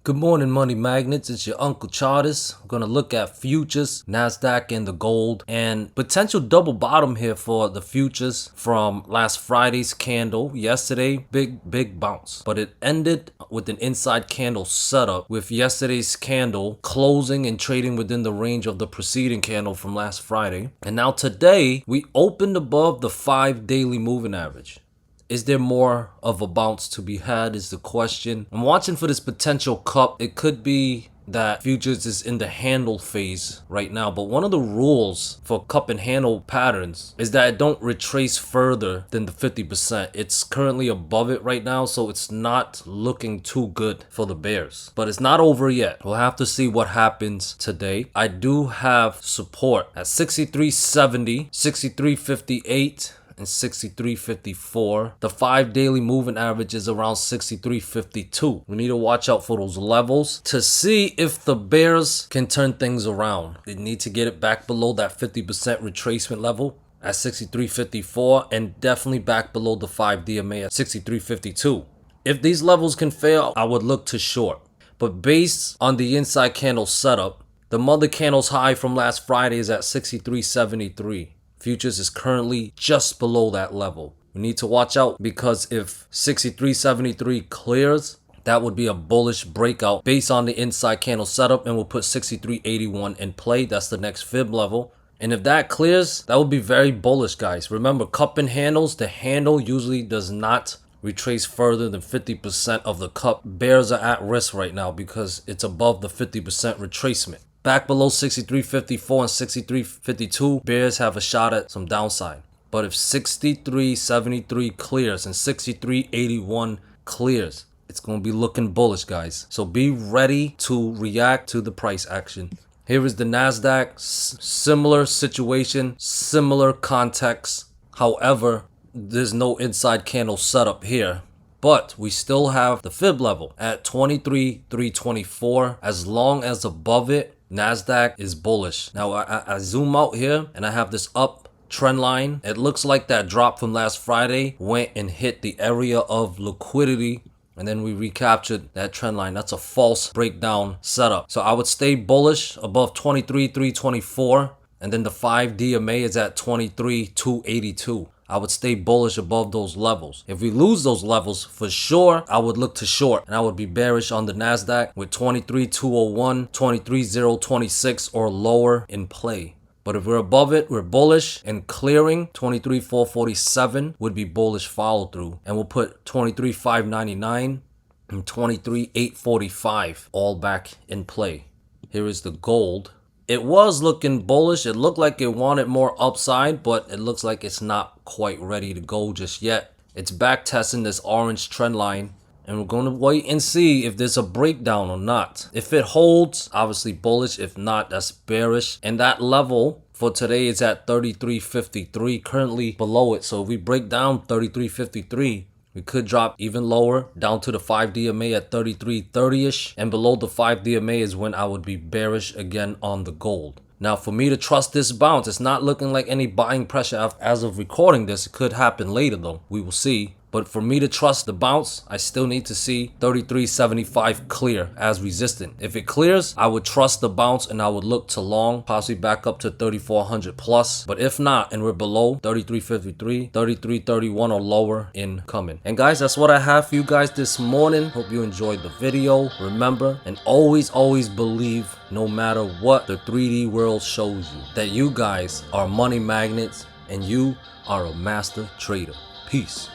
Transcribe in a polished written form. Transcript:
Good morning, money magnets. It's your Uncle Charters. I'm going to look at futures, Nasdaq, and the gold, and potential double bottom here for the futures from last Friday's candle. Yesterday, big bounce, but it ended with an inside candle setup with yesterday's candle closing and trading within the range of the preceding candle from last Friday. And now today, we opened above the 5 daily moving average. Is there more of a bounce to be had is the question. I'm watching for this potential cup. It could be that futures is in the handle phase right now, but one of the rules for cup and handle patterns is that it don't retrace further than the 50%. It's currently above it right now, so it's not looking too good for the bears, but it's not over yet. We'll have to see what happens today. I do have support at 63.70, 63.58, and 63.54. The 5 daily moving average is around 63.52. We need to watch out for those levels to see if the bears can turn things around. They need to get it back below that 50% retracement level at 63.54 and definitely back below the 5 DMA at 63.52. If these levels can fail, I would look to short. But based on the inside candle setup, the mother candle's high from last Friday is at 63.73. Futures is currently just below that level. We need to watch out because if 63.73 clears, that would be a bullish breakout based on the inside candle setup, and we'll put 63.81 in play. That's the next fib level. And if that clears, that would be very bullish, guys. Remember, cup and handles, the handle usually does not retrace further than 50% of the cup. Bears are at risk right now because it's above the 50% retracement. Back below 63.54 and 63.52, bears have a shot at some downside. But if 63.73 clears and 63.81 clears, it's going to be looking bullish, guys. So be ready to react to the price action. Here is the Nasdaq. Similar situation, similar context. However, there's no inside candle setup here. But we still have the fib level at 23.324. As long as above it, Nasdaq is bullish. Now I zoom out here and I have this up trend line. It looks like that drop from last Friday went and hit the area of liquidity, and then we recaptured that trend line. That's a false breakdown setup. So I would stay bullish above 23.324, and then the 5 DMA is at 23.282. I would stay bullish above those levels. If we lose those levels, for sure, I would look to short. And I would be bearish on the Nasdaq with 23.201, 23.026 or lower in play. But if we're above it, we're bullish, and clearing 23.447 would be bullish follow through. And we'll put 23.599 and 23.845 all back in play. Here is the gold. It was looking bullish. It looked like it wanted more upside, but it looks like it's not quite ready to go just yet. It's back testing this orange trend line, and we're going to wait and see if there's a breakdown or not. If it holds, obviously bullish. If not, that's bearish. And that level for today is at 33.53, currently below it. So if we break down 33.53, we could drop even lower down to the 5 DMA at 33.30ish, and below the 5 DMA is when I would be bearish again on the gold. Now, for me to trust this bounce, it's not looking like any buying pressure as of recording this. It could happen later though. We will see. But for me to trust the bounce, I still need to see 33.75 clear as resistant. If it clears, I would trust the bounce and I would look to long, possibly back up to 3,400 plus. But if not, and we're below 33.53, 33.31 or lower incoming. And guys, that's what I have for you guys this morning. Hope you enjoyed the video. Remember, and always believe, no matter what the 3D world shows you, that you guys are money magnets and you are a master trader. Peace.